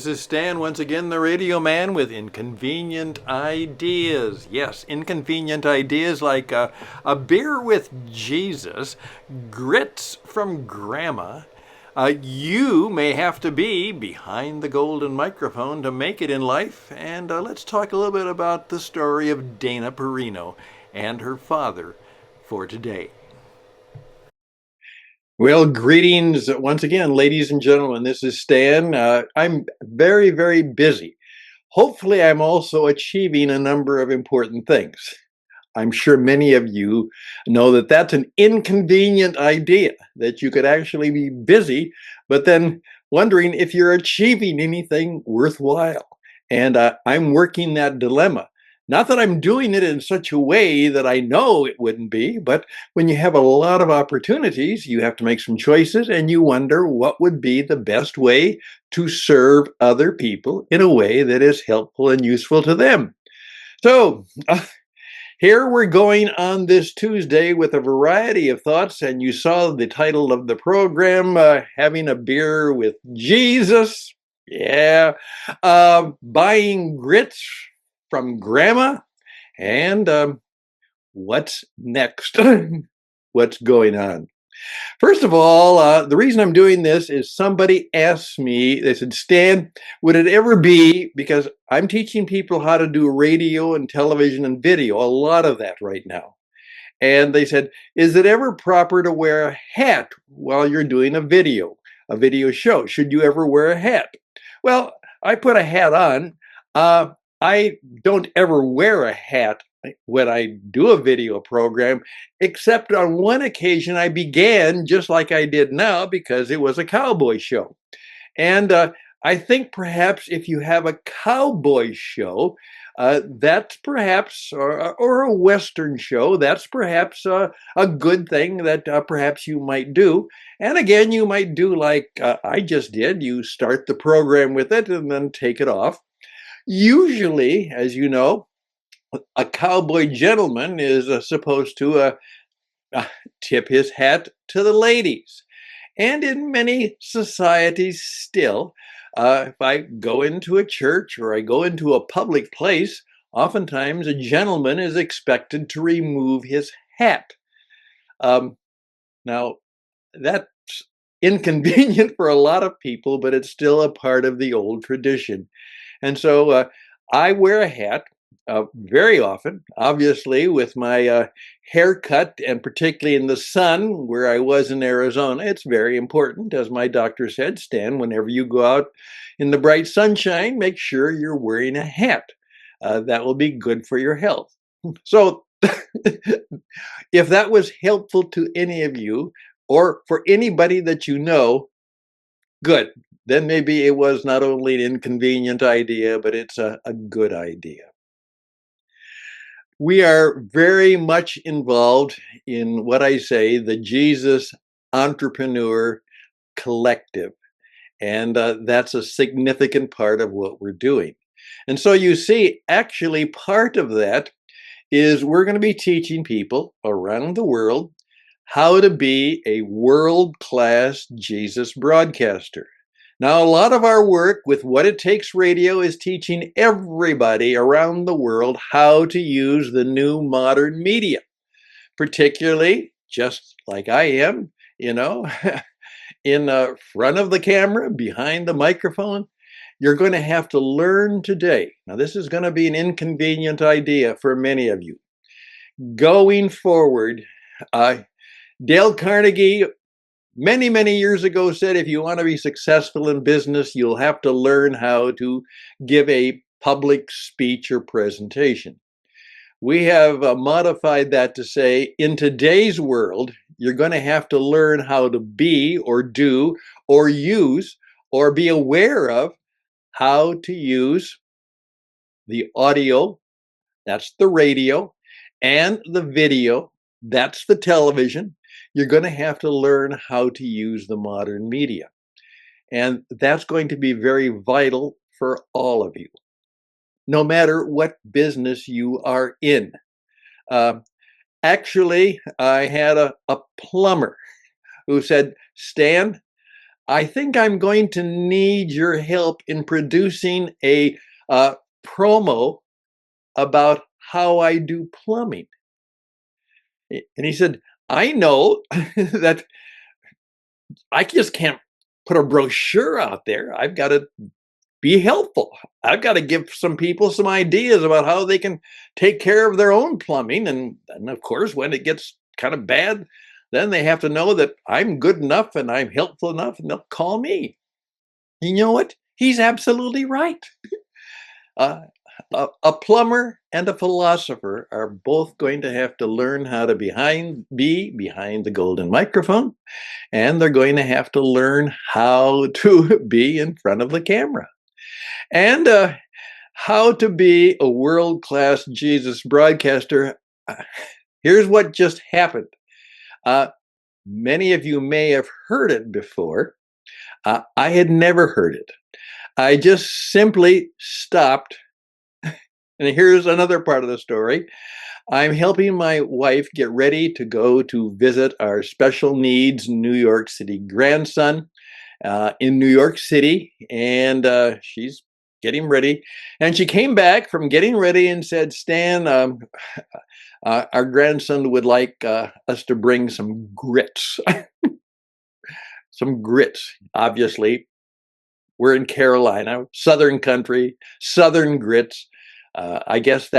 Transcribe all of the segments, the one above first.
this is Stan, once again, the radio man with Inconvenient Ideas. Yes, inconvenient ideas like a beer with Jesus, grits from Grandma. You may have to be behind the golden microphone to make it in life. And let's talk a little bit about the story of Dana Perino and her father for today. Well, greetings once again, ladies and gentlemen. This is Stan. I'm very, very busy. Hopefully, I'm also achieving a number of important things. I'm sure many of you know that that's an inconvenient idea, that you could actually be busy, but then wondering if you're achieving anything worthwhile. And I'm working that dilemma. Not that I'm doing it in such a way that I know it wouldn't be, but when you have a lot of opportunities, you have to make some choices and you wonder what would be the best way to serve other people in a way that is helpful and useful to them. So, here we're going on this Tuesday with a variety of thoughts, and you saw the title of the program, Having a Beer with Jesus. Yeah. Buying grits from Grandma, and what's next? What's going on? First of all, the reason I'm doing this is somebody asked me, they said, Stan, would it ever be, because I'm teaching people how to do radio and television and video, a lot of that right now. And they said, is it ever proper to wear a hat while you're doing a video show? Should you ever wear a hat? Well, I put a hat on. I don't ever wear a hat when I do a video program, except on one occasion I began just like I did now because it was a cowboy show. And I think perhaps if you have a cowboy show, that's perhaps, or a Western show, that's perhaps a good thing that perhaps you might do. And again, you might do like I just did. You start the program with it and then take it off. Usually, as you know, a cowboy gentleman is supposed to tip his hat to the ladies. And in many societies still, if I go into a church or I go into a public place, oftentimes a gentleman is expected to remove his hat. Now, that's inconvenient for a lot of people, but it's still a part of the old tradition. And so I wear a hat very often, obviously with my haircut, and particularly in the sun where I was in Arizona. It's very important, as my doctor said, Stan, whenever you go out in the bright sunshine, make sure you're wearing a hat. That will be good for your health. So if that was helpful to any of you or for anybody that you know, good. Then maybe it was not only an inconvenient idea, but it's a good idea. We are very much involved in what I say, the Jesus Entrepreneur Collective. And that's a significant part of what we're doing. And so you see, actually part of that is we're going to be teaching people around the world how to be a world-class Jesus broadcaster. Now, a lot of our work with What It Takes Radio is teaching everybody around the world how to use the new modern media, particularly just like I am, in front of the camera, behind the microphone. You're going to have to learn today. Now, this is going to be an inconvenient idea for many of you. Going forward, Dale Carnegie, many, many years ago said, if you want to be successful in business, you'll have to learn how to give a public speech or presentation. We have modified that to say, in today's world, you're going to have to learn how to be or do or use or be aware of how to use the audio, that's the radio, and the video, that's the television. You're going to have to learn how to use the modern media. And that's going to be very vital for all of you, no matter what business you are in. Actually, I had a plumber who said, Stan, I think I'm going to need your help in producing a promo about how I do plumbing. And he said, I know that I just can't put a brochure out there. I've got to be helpful. I've got to give some people some ideas about how they can take care of their own plumbing. And of course, when it gets kind of bad, then they have to know that I'm good enough and I'm helpful enough and they'll call me. You know what? He's absolutely right. Uh, a plumber and a philosopher are both going to have to learn how to be behind the golden microphone, and they're going to have to learn how to be in front of the camera, and how to be a world-class Jesus broadcaster. Uh, Here's what just happened. Uh, Many of you may have heard it before. I had never heard it. I just simply stopped. And here's another part of the story. I'm helping my wife get ready to go to visit our special needs New York City grandson in New York City. And she's getting ready. And she came back from getting ready and said, Stan, our grandson would like us to bring some grits. Some grits, obviously. We're in Carolina, Southern country, Southern grits. I guess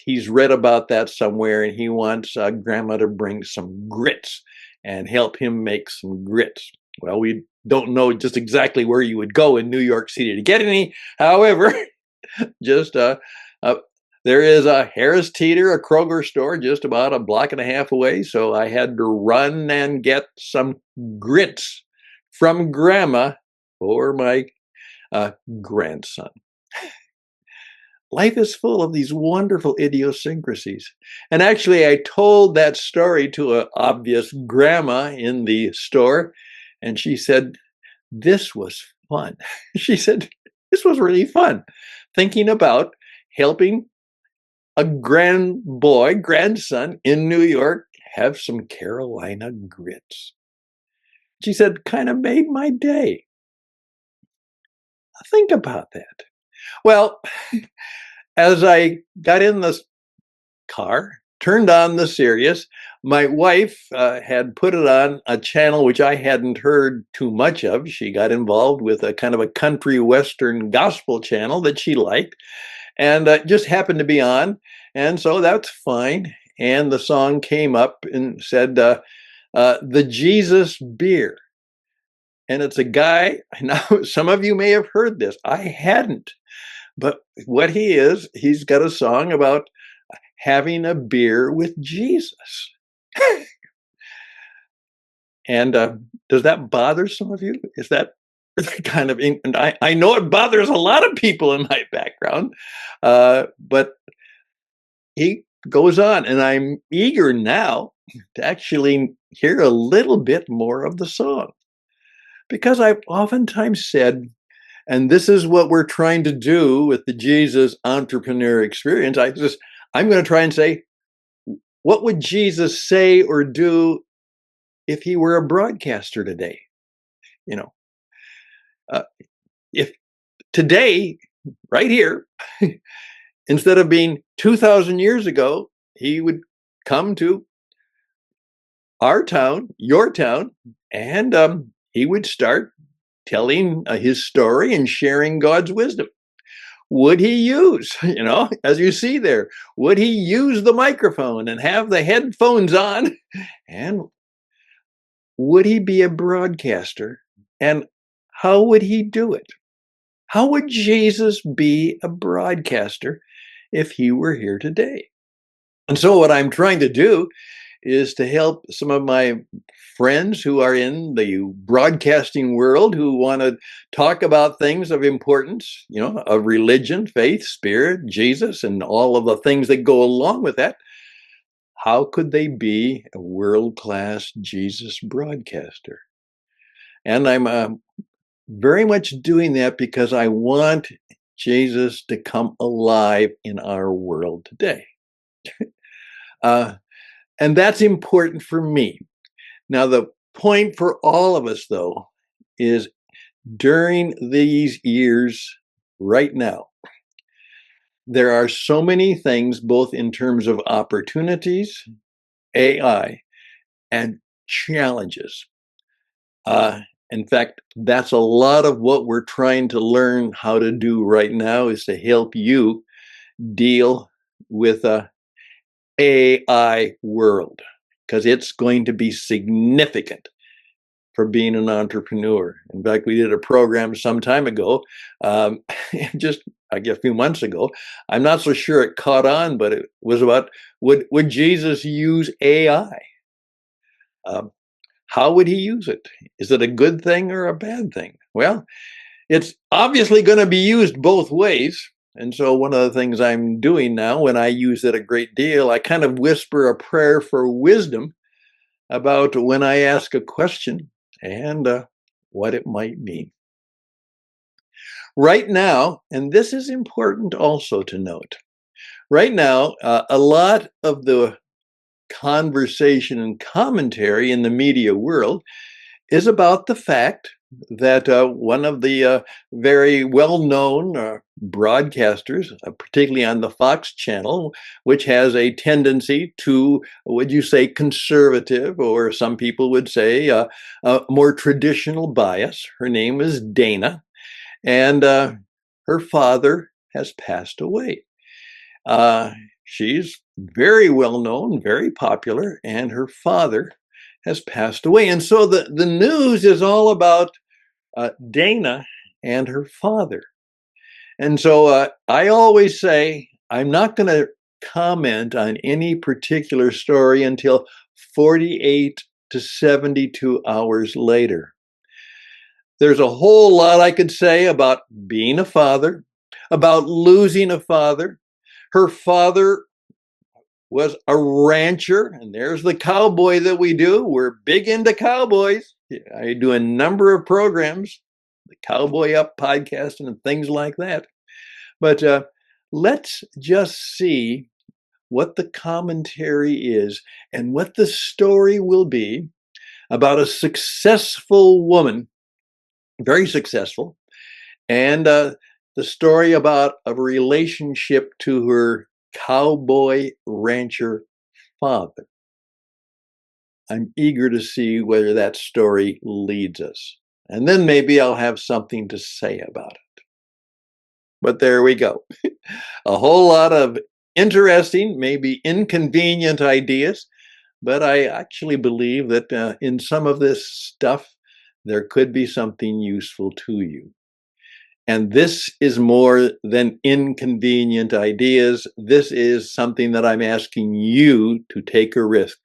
he's read about that somewhere, and he wants Grandma to bring some grits and help him make some grits. Well, we don't know just exactly where you would go in New York City to get any. However, just there is a Harris Teeter, a Kroger store, just about a block and a half away. So I had to run and get some grits from Grandma for my grandson. Life is full of these wonderful idiosyncrasies. And actually, I told that story to an obvious grandma in the store, and she said, this was fun. She said, this was really fun. Thinking about helping a grandson in New York have some Carolina grits. She said, kind of made my day. Think about that. Well, as I got in the car, turned on the Sirius, my wife had put it on a channel which I hadn't heard too much of. She got involved with a kind of a country western gospel channel that she liked, and just happened to be on. And so that's fine. And the song came up and said, the Jesus beer. And it's a guy, now some of you may have heard this. I hadn't. But what he is, he's got a song about having a beer with Jesus. And does that bother some of you? Is that kind of, and I know it bothers a lot of people in my background, but he goes on, and I'm eager now to actually hear a little bit more of the song. Because I've oftentimes said, and this is what we're trying to do with the Jesus entrepreneur experience, I'm going to try and say, what would Jesus say or do if he were a broadcaster today? You know, if today, right here, instead of being 2,000 years ago, he would come to our town, your town, and he would start telling his story and sharing God's wisdom. Would he use, as you see there, would he use the microphone and have the headphones on? And would he be a broadcaster? And how would he do it? How would Jesus be a broadcaster if he were here today? And so what I'm trying to do is to help some of my friends who are in the broadcasting world who want to talk about things of importance, of religion, faith, spirit, Jesus, and all of the things that go along with that. How could they be a world-class Jesus broadcaster? And I'm very much doing that because I want Jesus to come alive in our world today. And that's important for me. Now, the point for all of us, though, is during these years right now, there are so many things, both in terms of opportunities, AI, and challenges. In fact, that's a lot of what we're trying to learn how to do right now, is to help you deal with a AI world, because it's going to be significant for being an entrepreneur. In fact, we did a program some time ago, just I guess a few months ago. I'm not so sure it caught on, but it was about, would Jesus use AI? Um, how would he use it? Is it a good thing or a bad thing? Well, it's obviously going to be used both ways. And so one of the things I'm doing now, when I use it a great deal, I kind of whisper a prayer for wisdom about when I ask a question and what it might mean. Right now, and this is important also to note, right now, a lot of the conversation and commentary in the media world is about the fact that one of the very well-known broadcasters, particularly on the Fox channel, which has a tendency to, would you say, conservative, or some people would say more traditional bias. Her name is Dana, and her father has passed away. She's very well known, very popular, and her father has passed away. And so the news is all about Dana and her father. And so I always say, I'm not going to comment on any particular story until 48 to 72 hours later. There's a whole lot I could say about being a father, about losing a father. Her father was a rancher, and there's the cowboy that we do. We're big into cowboys. I do a number of programs, the Cowboy Up podcast and things like that. But let's just see what the commentary is and what the story will be about a successful woman, very successful, and the story about a relationship to her cowboy rancher father. I'm eager to see where that story leads us. And then maybe I'll have something to say about it. But there we go. A whole lot of interesting, maybe inconvenient ideas. But I actually believe that in some of this stuff, there could be something useful to you. And this is more than inconvenient ideas. This is something that I'm asking you to take a risk.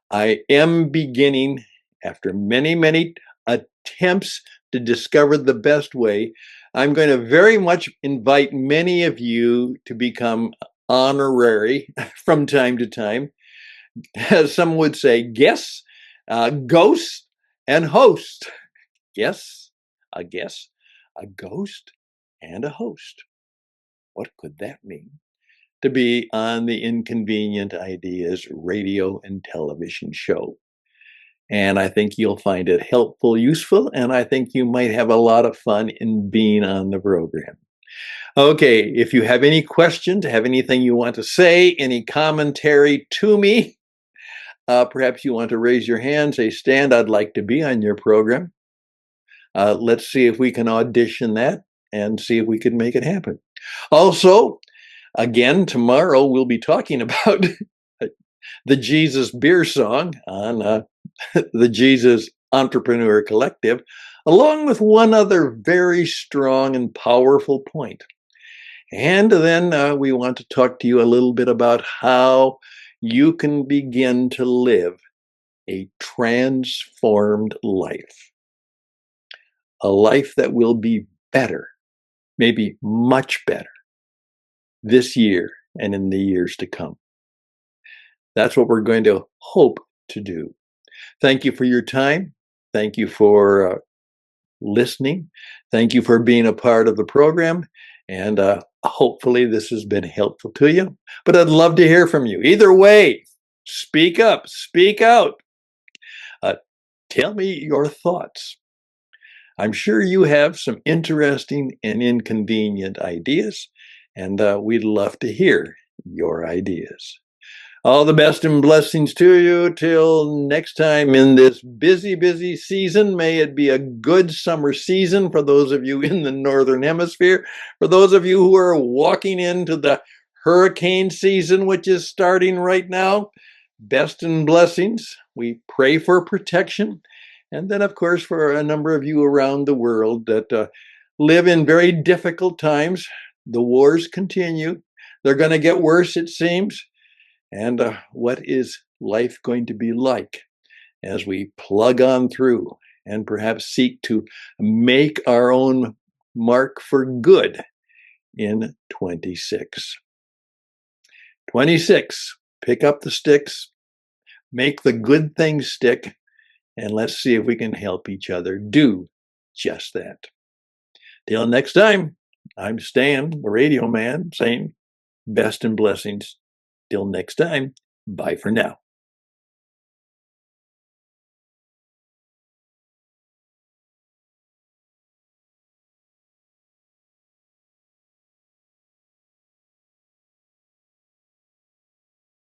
I am beginning, after many, many attempts to discover the best way, I'm going to very much invite many of you to become honorary from time to time. As some would say, guests, ghost, and host. Yes, a guest, a ghost, and a host. What could that mean? To be on the Inconvenient Ideas radio and television show. And I think you'll find it helpful, useful, and I think you might have a lot of fun in being on the program. Okay, if you have any questions, have anything you want to say, any commentary to me, perhaps you want to raise your hand, say, Stan, I'd like to be on your program. Let's see if we can audition that and see if we can make it happen. Also, again, tomorrow we'll be talking about the Jesus Beer Song on the Jesus Entrepreneur Collective, along with one other very strong and powerful point. And then we want to talk to you a little bit about how you can begin to live a transformed life. A life that will be better, maybe much better, this year and in the years to come. That's what we're going to hope to do. Thank you for your time. Thank you for listening. Thank you for being a part of the program. And hopefully this has been helpful to you. But I'd love to hear from you. Either way, speak up, speak out. Tell me your thoughts. I'm sure you have some interesting and inconvenient ideas, and we'd love to hear your ideas. All the best and blessings to you till next time in this busy, busy season. May it be a good summer season for those of you in the Northern Hemisphere. For those of you who are walking into the hurricane season, which is starting right now, best and blessings. We pray for protection. And then, of course, for a number of you around the world that live in very difficult times, the wars continue. They're going to get worse, it seems. And what is life going to be like as we plug on through and perhaps seek to make our own mark for good in 26? 26, pick up the sticks, make the good things stick, and let's see if we can help each other do just that. Till next time, I'm Stan, the radio man, saying best and blessings. Till next time, bye for now.